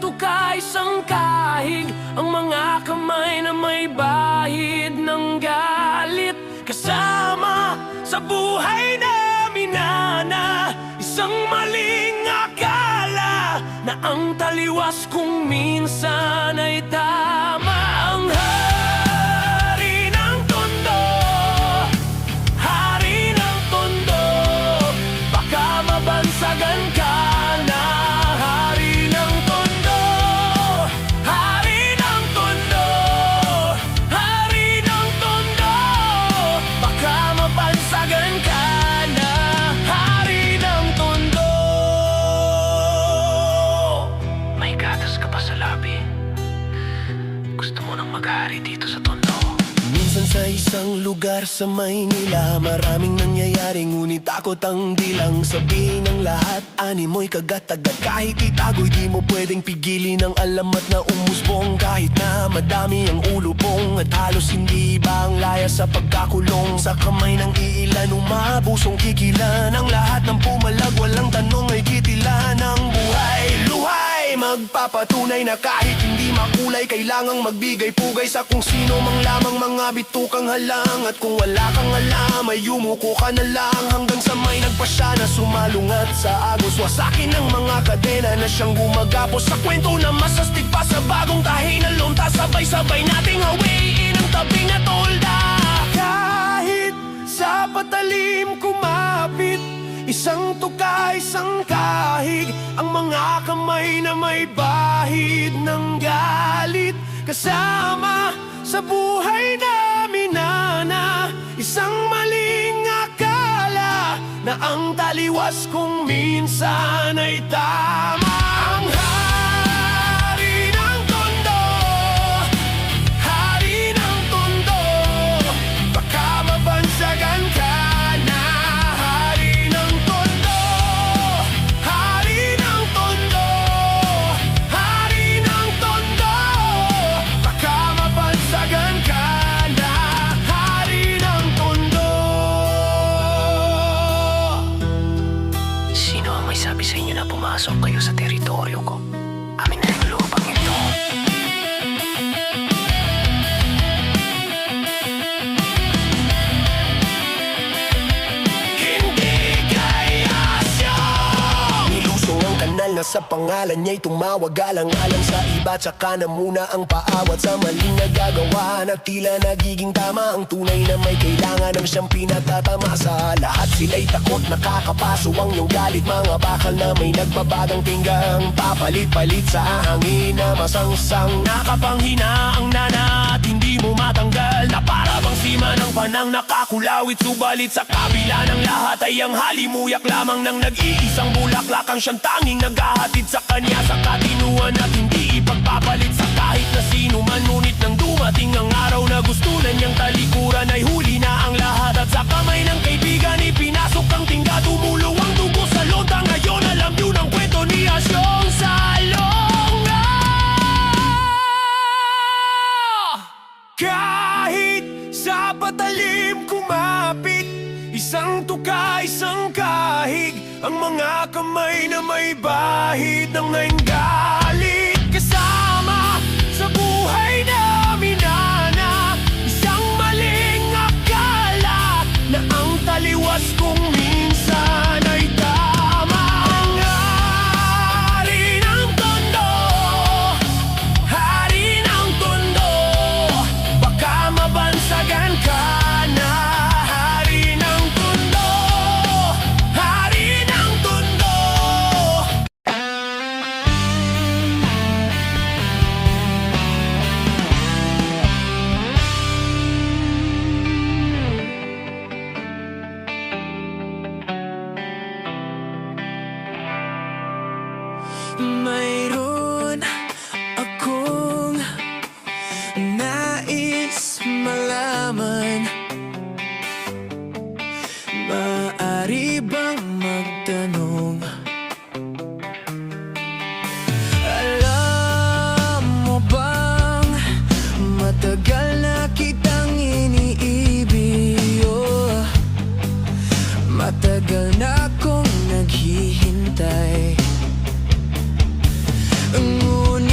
tukay sangkahig, ang mga kamay na may bahid ng galit. Kasama sa buhay namin na isang maling akala na ang taliwas kung minsan ay tama. Ang hari ng tondo, hari ng tondo, baka mabansagan ka na. Hari ng tondo, hari ng tondo, hari ng tondo, baka mabansagan ka na. Hari ng tondo. May gatas ka pa sa labi? Gusto mo nang maghari dito sa tondo? Minsan sa isang lugar sa Maynila, maraming nangyayari ngunit takot ang dilang sabihin ng lahat. Ani mo'y kagat-agat, kahit itago'y di mo pwedeng pigilin ang alamat na umusbong. Kahit na madami ang ulubong at halos hindi ba ang laya sa pagkakulong. Sa kamay ng iilan umabusong kikilan, ang lahat ng pumalag walang tanong ay kitilan ng buhay. Luhay magpapatunay na kahit hindi makulay, kailangang magbigay pugay sa kung sino mang lamang mga bitukang halang. At kung wala kang alam ay yumuko ka na lang, hanggang sa may nagpasya na sumalungat sa agos. Wasakin ng mga kadena na siyang gumagapos sa kwento na masastig pa sa bagong tahi na lumta. Sabay-sabay nating hawiin ang tabi na tolda. Kahit sa patalim kumapit, isang tukay, isang kahig, ang mga kamay na may bahid ng galit. Kasama sa buhay namin na isang maling akala na ang taliwas kung minsan ay tama. Ang hari ng tondo, hari ng tondo, baka mabansagan ka na. Hari ng tondo, hari ng tondo, hari ng tondo, baka mabansagan ka na. Hari ng tondo. Sino ang may sabi sa inyo na pumasok kayo sa teritoryo ko? Amin na yung lupang ito. Hindi kaya siya. Nilusong ang kanal na sa pangalan niya'y tumawag alang-alang sa iba. Tsaka na muna ang paawat sa maling nagagawa, na tila nagiging tama ang tunay na may kailangan ng siyang pinagtatamasa. Lahat sila'y takot, nakakapaso ang iyong galit. Mga bakal na may nagbabagang pinggang papalit-palit sa hangin na masangsang nakapanghina ang nana at hindi mo matanggal, na para bang sima ng panang nakakulawit. Subalit sa kabila ng lahat ay ang halimuyak lamang ng nag-iisang bulaklak ang siyang tanging naghahatid sa kanya sa katinuan at hindi ipagpapalit sa kahit na sino man. Ngunit nang dumating ang araw na gusto na niyang talikuran, ay huli na ang lahat at sa kamay ng kaibigan ipinasok ang tingga. Tumulo ang dugo sa lonta. Ngayon alam niyo ng kwento ni Asyong Salonga. Kahit sa patalim kumapit, isang tuka, isang kahig, ang mga kamay na may bahid ng galit. Kasama sa buhay namin na isang maling akala na ang taliwas kung minsan ay tama. Ang hari ng tondo, hari ng tondo, baka mabansagan ka na. Hari ng tondo, hari ng tondo. Mayroon akong nais malaman, maaari bang magtanong? Alam mo bang matagal na kitang iniibig? Matagal na akong naghihintay. Ngunit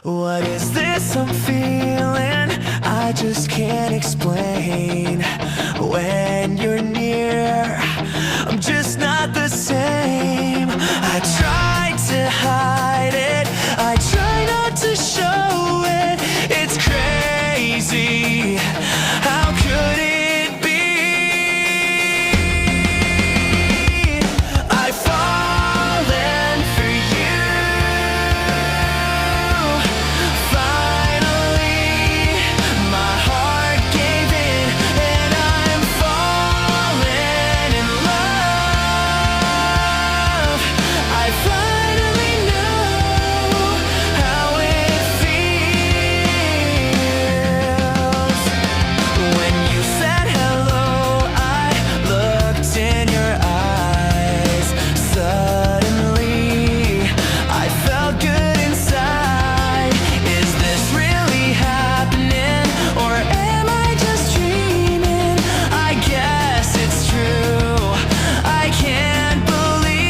What is this I'm feeling? I just can't explain. When you're near, I'm just not the same. I try to hide it, I try not to show it. It's crazy, how could it be? I've fallen for you. Finally, my heart gave in, and I'm falling in love. I finally know how it feels. When you said hello, I looked in your eyes. Suddenly, I felt good inside. Is this really happening, or am I just dreaming? I guess it's true, I can't believe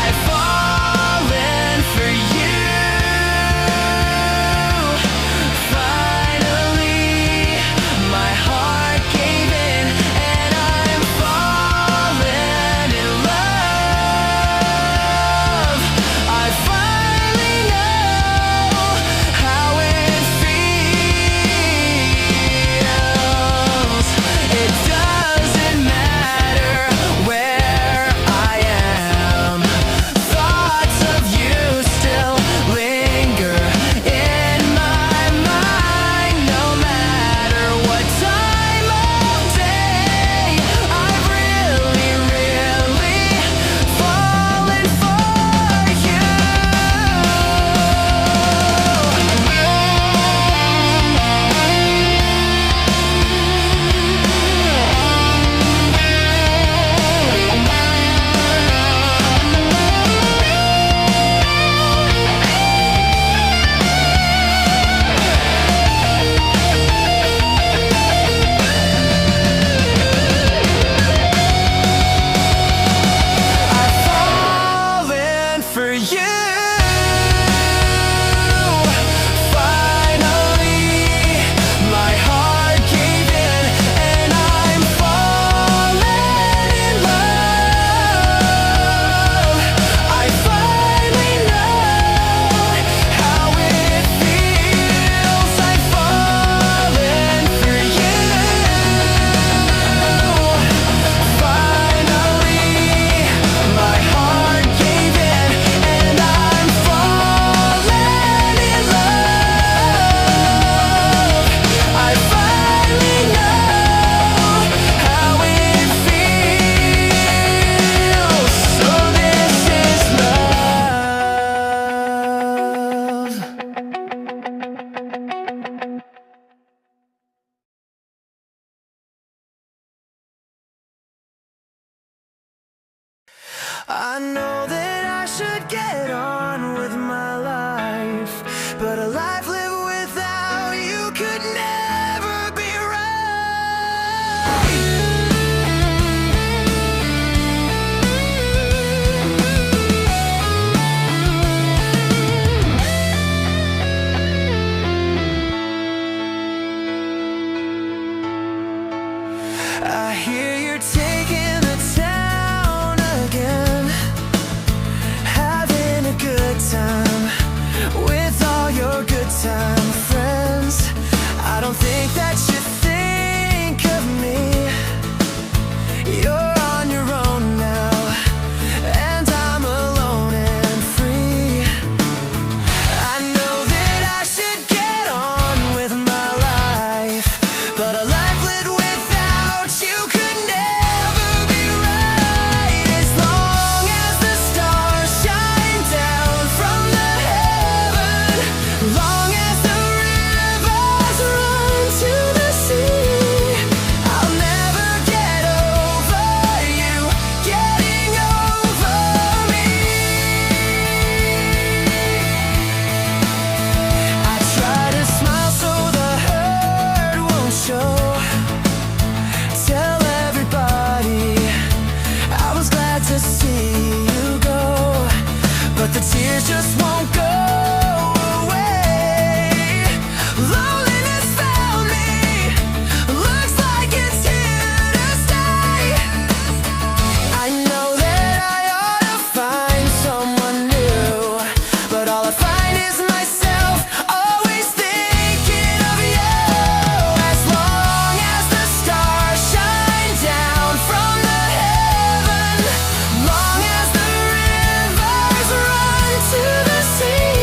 I've fallen for you. Finally, my heart gave in, and I'm falling in love. I finally know how it feels. It doesn't matter where I am. Thoughts of you still linger in my mind. No matter what time of day, I've really, really fallen for you. I've fallen for you. Finally, my heart gave in, and I'm falling in love. I finally know how it feels. I've fallen for you. Finally, my heart gave in, and I'm falling in love. I finally know how it feels. So this is love. I know that I should get on with my life, but a life lived without you could never be right. I hear you're taking the town again, having a good time with all your good time friends. I don't think that you think of me. You're on your own now, and I'm alone and free. I know that I should get on with my life, but a life lived without you could never be right. As long as the stars shine down from the heaven, long as the rivers run to the sea, I'll never get over you getting over me. I try to smile so the hurt won't show. Tell everybody I was glad to see you go, but the tears just won't go away. Loneliness found me, looks like it's here to stay. I know that I ought to find someone new, but all I find is myself, always thinking of you. As long as the stars shine down from the heaven, long as the rivers run to the sea,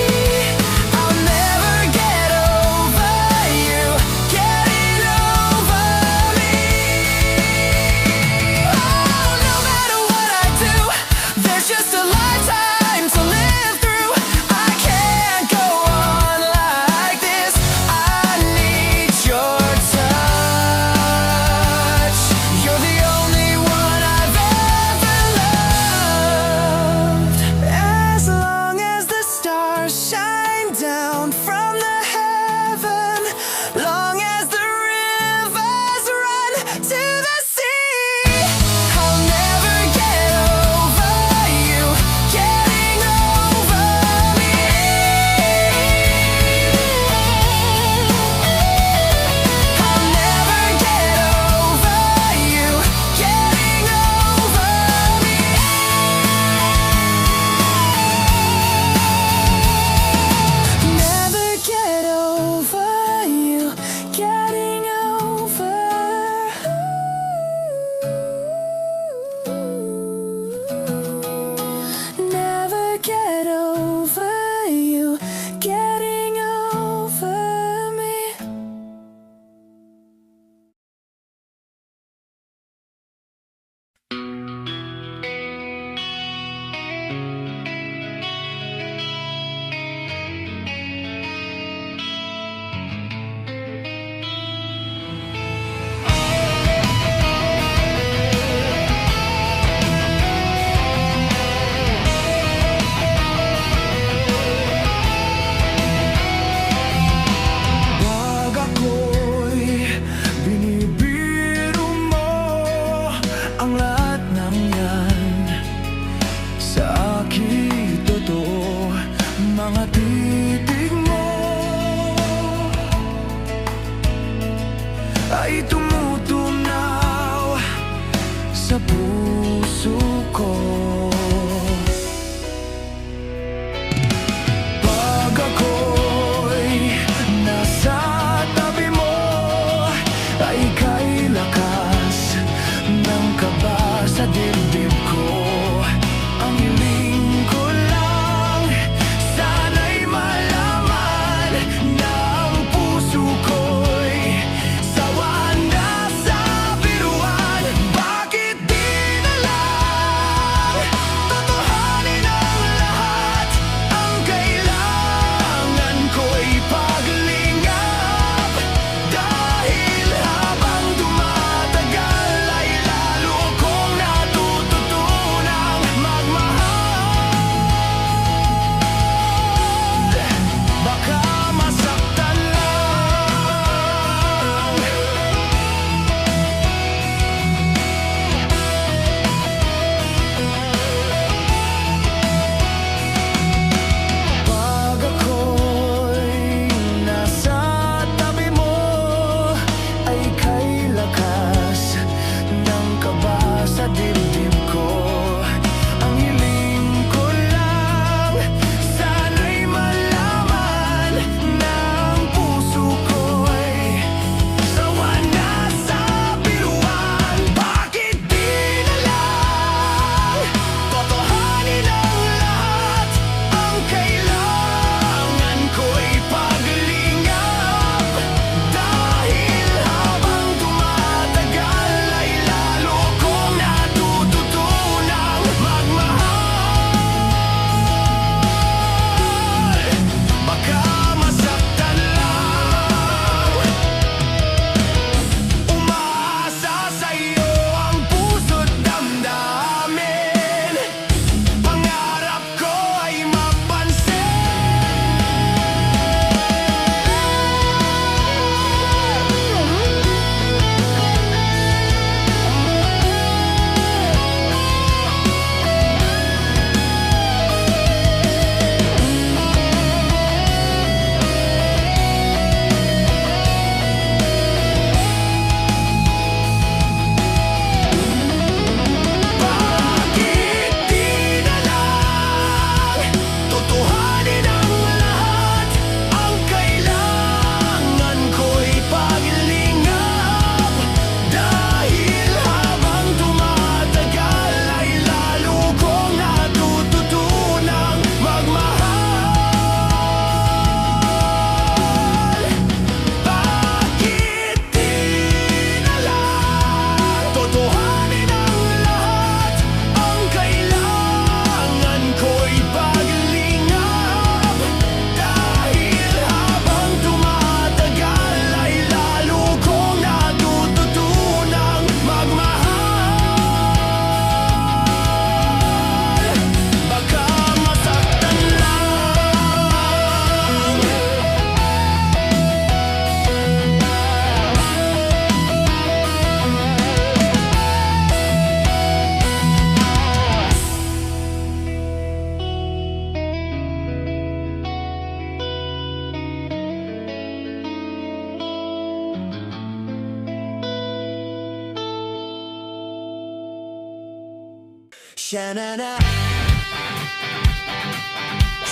Sha-na-na,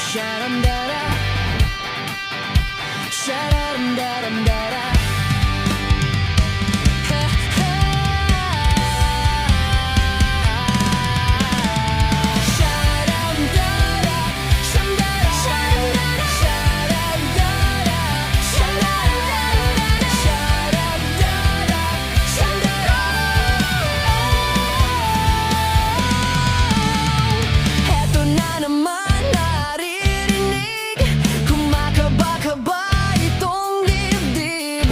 sha-dum-da-da, sha-dum-da-dum-da-da. Heto na naman naririnig, kumakaba-kaba itong dibdib.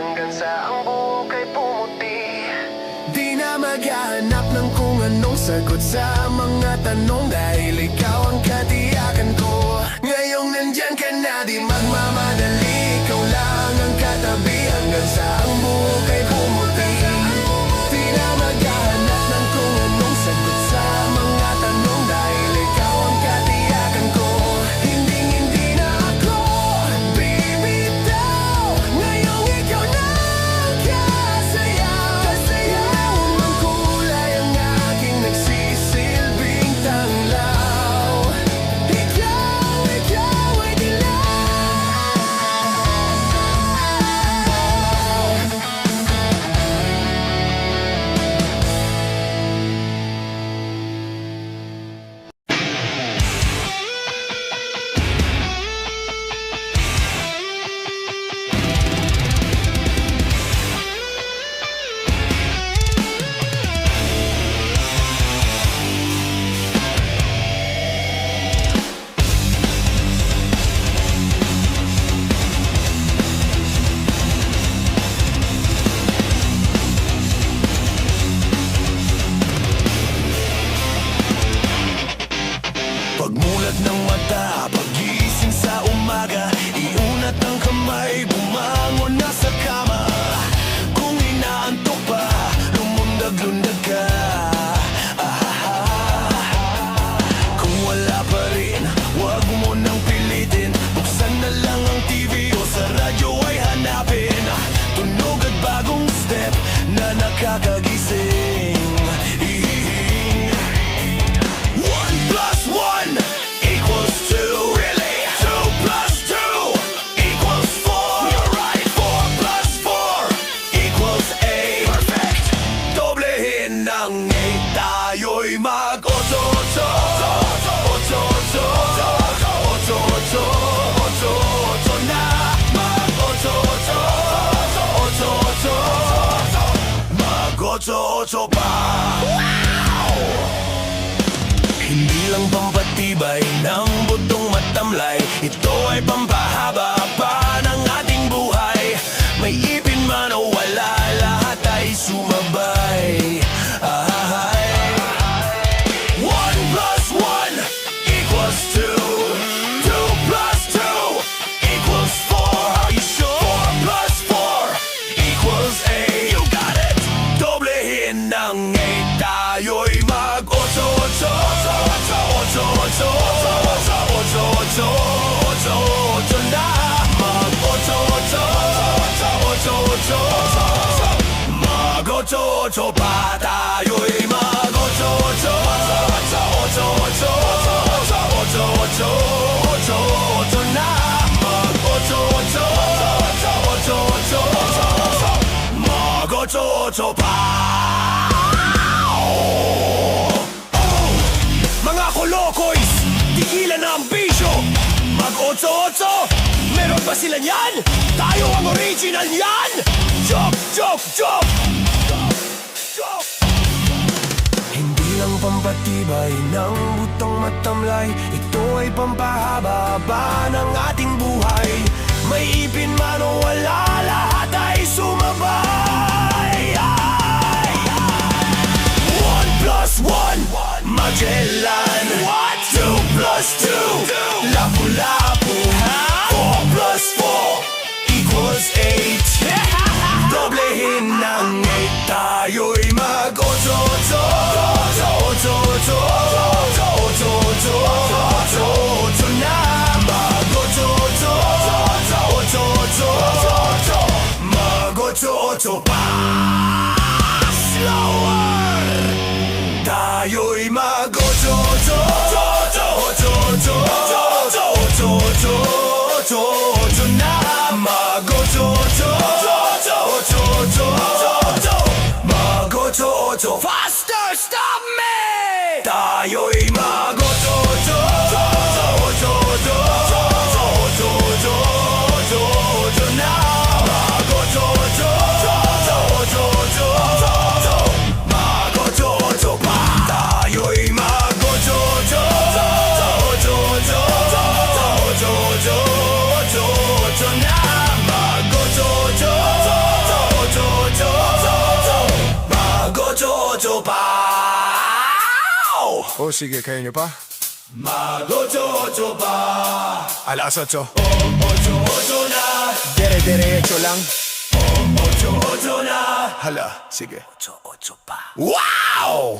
hanggang sa ang buhok ay pumuti. Di na maghahanap ng kung anong sagot sa mga tanong, dahil ikaw ang katiyakan ko. Ngayong nandyan ka na, di magmamadali, ikaw lang ang katabi hanggang sa ang buhok ay pumuti. Di na maghahanap ng kung anong sagot sa mga tanong, dahil ikaw ang katiyakan ko. Hindi na ako bibitaw, ngayong ikaw na ang kasayaw. Ang kulay ang aking nagsisilbing tanglaw. Ikaw ay dilaw. Pagmulat ng mata, pagising sa umaga, iunat ang kamay, bumangon na sa kama. Kung inaantok pa, lumundag-lundag ka. Kung wala pa rin, wag mo nang pilitin. Buksan na lang ang TV o sa radyo ay hanapin tunog at bagong step na nakakagising. 1+1 equals 2. Really? 2+2 equals 4. You're right. 4+4 equals 8. Perfect. Doblehin ng 8, tayo'y mag-otso-otso. Otso-otso. Otso-otso. Otso-otso na. Mag-otso-otso. Otso-otso. Mag-otso-otso pa. Hindi lang pampatibay ng butong matamlay, ito ay pampahaba pa ng ating buhay. May ipin man o wala, lahat ay sumabay. 1+1 equals 2. 2+2 equals 4. Are you sure? 4+4 equals 8. You got it! Doblehin ng 8, tayo'y mag-otso-otso. Otso-otso. Otso-otso. Otso-otso na. Mag-otso-otso. Otso-otso. Mag-otso-otso pa, tayo'y mag-otso-otso. Otso-otso. Otso-otso. Otso-otso na. Mag-otso-otso. Otso-otso. Mag-otso-otso pa. Mga kolokoys, tigilan na ang bisyo. Mag-otso-otso, meron ba sila niyan? Tayo ang original yan. Joke, joke, joke. Hindi lang pampatibay ng butong matamlay, ito ay pampahaba ng ating buhay. May ipin man o wala, lahat ay sumabay. 1+1 Magellan. 2+2 Lapu-Lapu. 4+4 equals 8. Doblehin ng 8, tayo'y mag-otso-otso. Otso-otso. Otso-otso. Otso-otso na. Mag-otso-otso. Otso-otso. Mag-otso-otso pa. Slower. Tayo'y mag-otso-otso. Otso-otso. Otso-otso. Otso-otso na. Mag-otso-otso. Otso-otso. Mag-otso-otso. Faster, stop me! Tayo'y mag-otso-otso. Otso-otso. Otso-otso. Otso-otso na. Mag-otso-otso. Otso-otso. Mag-otso-otso pa. Tayo'y mag-otso-otso. Otso-otso. Otso-otso. Otso-otso na. Mag-otso-otso. O sige, kaya nyo pa? Mag-ocho-ocho pa. Alas 8. Ocho-ocho na. Dire-diretso lang. Ocho-ocho na. Hala, sige. Ocho-ocho pa. Wow!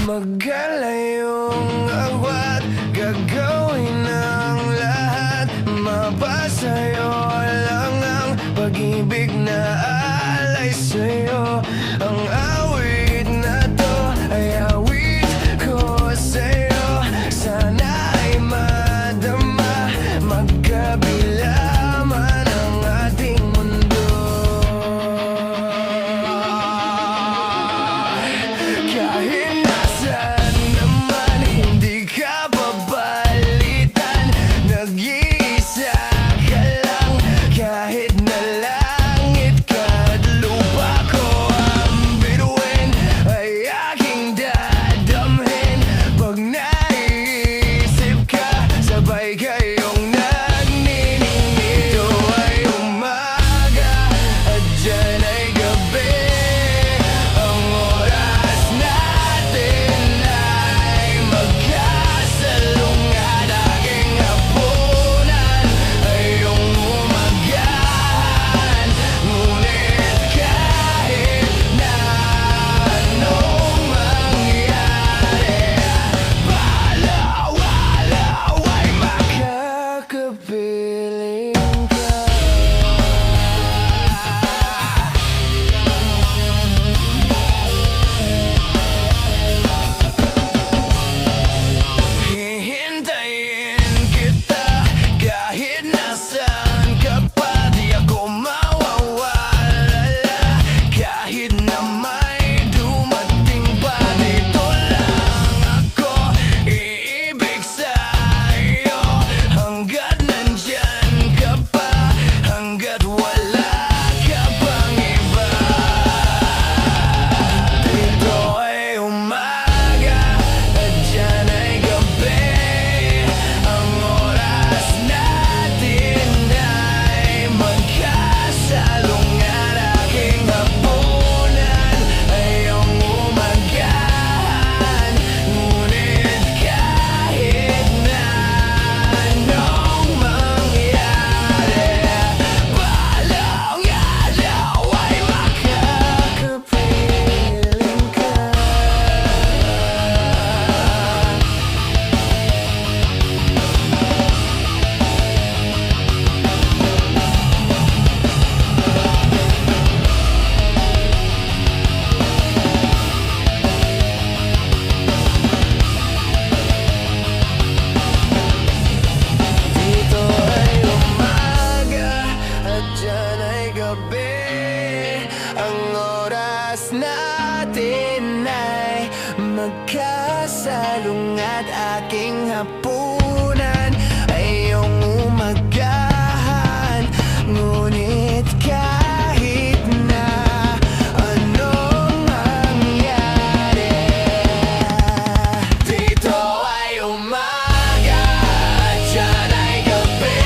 Magalayong agwat, gagawin ang lahat. Mapasayo lang ang pag-ibig na alay sa'yo. Ang awit na to ay awit ko sa'yo. Sana ay madama, magkabila man ang ating mundo. Kahit nasaan naman, hindi ka babalitan. Nag-iisa ka lang, kahit na langit ka't lupa ko ang bituin, ay aking dadamhin. Pag naisip ka, sabay kayong nagniningning. Ito ay umaga at dyan ay gabi. Ang oras natin ay magkasalungat. Aking hapunan ay iyong umagahan. Ngunit kahit na anong mangyari, wala ay makakapiling ka. Hihintayin kita kahit nasaan ka pa. Di ako mawawala kahit na may dumating pa. Dito lang ako iibig sa'yo hanggat nandyan ka pa, hanggat wala ka pang iba. Dito ay umaga at dyan ay gabi. Ang oras natin ay magkasalungat. Aking hapunan ay iyong umagahan. Ngunit kahit na anong mangyari, walang alaw ay makakapiling ka. Dito ay umaga at dyan ay gabi. Ang oras natin ay magkasalungat. Aking hapunan ay iyong umagahan. Ngunit kahit na anong mangyari, dito ay umaga at dyan ay gabi.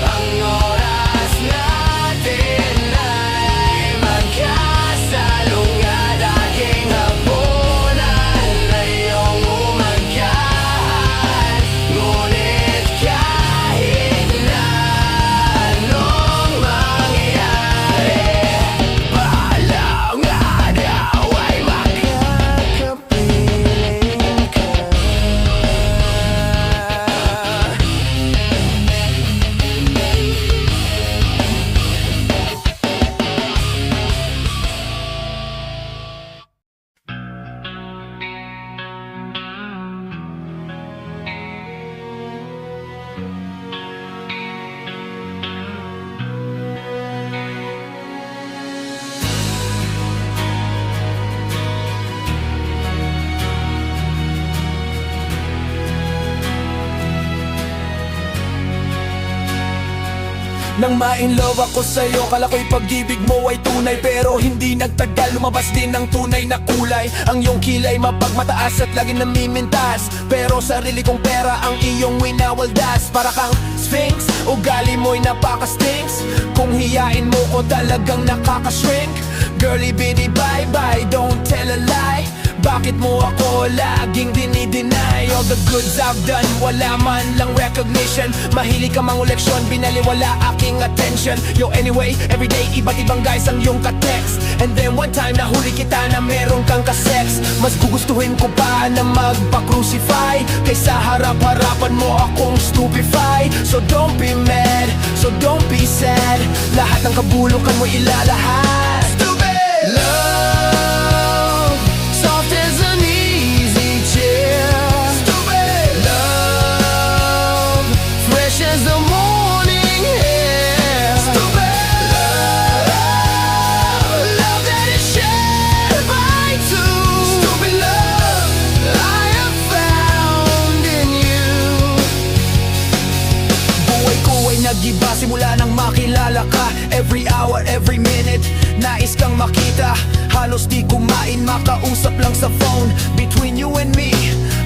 Ang oras natin ay magkasalungat. Aking hapunan ay iyong umagahan. Nang ma-inlove ako sa'yo, kala ko'y pag-ibig mo ay tunay. Pero hindi nagtagal, lumabas din ng tunay na kulay. Ang iyong kilay mapagmataas at lagi namimintas, pero sarili kong pera ang iyong winawaldas. Para kang sphinx, ugali mo'y napaka-stinks. Kung hiyain mo ko talagang nakaka-shrink. Girlie bitty bye bye, don't tell a lie. Bakit mo ako laging dinideny? All the goods I've done, wala man lang recognition. Mahilig ka manguleksyon, binaliwala aking attention. Yo anyway, everyday iba't ibang guys ang iyong ka-text. And then one time nahuli kita na meron kang ka-sex. Mas gugustuhin ko pa na magpa-crucify kaysa harap-harapan mo akong stupefy. So don't be mad, so don't be sad. Lahat ng kabulukan mo ilalahat. Stupid! Love, soft as an easy chair. Stupid! Love, fresh as the morning air. Stupid! Love that is shared by two. Stupid love, I have found in you. Buhay ko ay nag-iba simula nang makilala ka. Every hour, every minute, nais kang makita. Halos di kumain, makausap lang sa phone. Between you and me,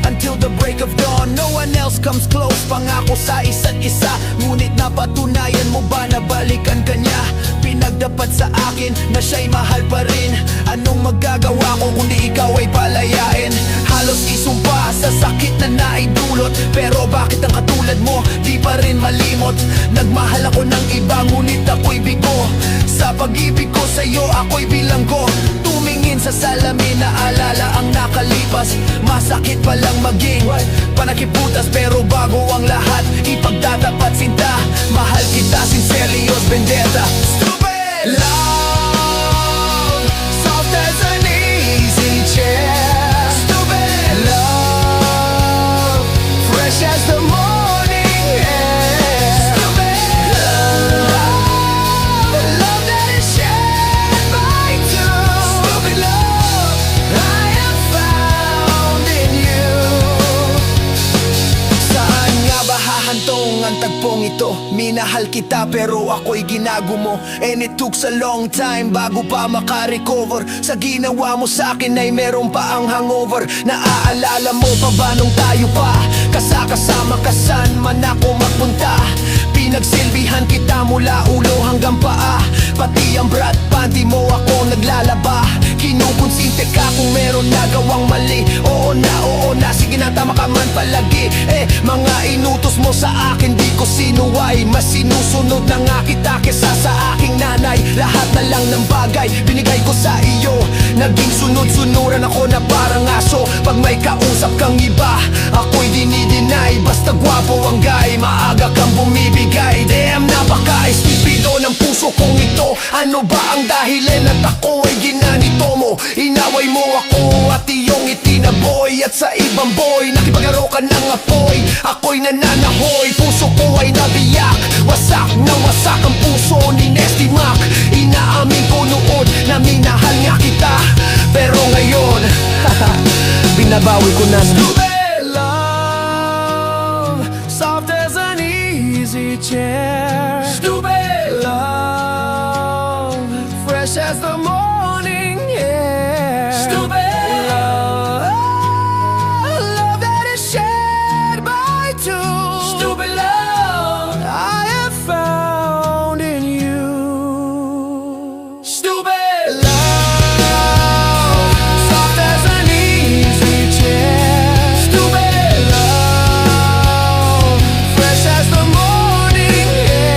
until the break of dawn. No one else comes close, pangako sa isa't isa. Ngunit napatunayan mo ba na balikan ka niya? Pinagdapat sa akin na siya'y mahal pa rin. Anong magagawa ko kundi ikaw ay palayain? Halos isumpa sa sakit na naidulot. Pero bakit ang katulad mo di pa rin malimot? Nagmahal ako ng iba ngunit ako'y bigo. Sa pag-ibig ko sa'yo ako'y bilanggo. Tumingin sa salamin na alala ang nakalipas. Masakit palang maging panakiputas, pero bago ang lahat ipagtatapat sinta. Mahal kita sincerely, Os Vendetta. Stupid! Love, soft as an easy chair. Stupid! Love, fresh as the morning air. Stupid! Love that is shared by two. Stupid love, I have found in you. Saan nga ba hahantong ang tagpong ito? Minahal kita pero ako'y ginago mo. And it took a long time bago pa makarecover. Sa ginawa mo sa akin ay meron pa ang hangover. Naaalala mo pa ba nung tayo pa kasama ka saan man ako magpunta? Pinagsilbihan kita mula ulo hanggang paa. Pati ang brat panty mo ako naglalaba. Kinukonsinte ka kung meron nagawang mali. Oo na, sige na tama ka man palagi. Mga inutos mo sa akin di ko sinuway. Mas sinusunod na nga kita kesa sa aking nanay. Lahat na lang ng bagay binigay ko sa iyo. Naging sunod-sunuran ako na parang aso. Pag may kausap kang iba, ako'y dinideny. Basta gwapo ang guy, maaga kang bumibigay. Damn, napaka-estupido ng puso kong ito. Ano ba ang dahilan at ako ay ginanito mo? Inaway mo ako at iyong itinaboy. At sa ibang boy, nakipaglaro ka ng apoy. Ako'y nananahoy, puso ko ay nabiyak. Wasak na wasak ang puso ni Nesty Mac. Inaamin ko noon na minahal nga kita, pero ngayon, binabawi ko na. Stupid love, soft as an easy chair. Stupid love, fresh as the morning air. Stupid love, love that is shared by two. Stupid love, I have found in you. Stupid love, soft as an easy chair. Stupid love, fresh as the morning air.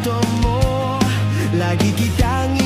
gusto mo. Lagi kitang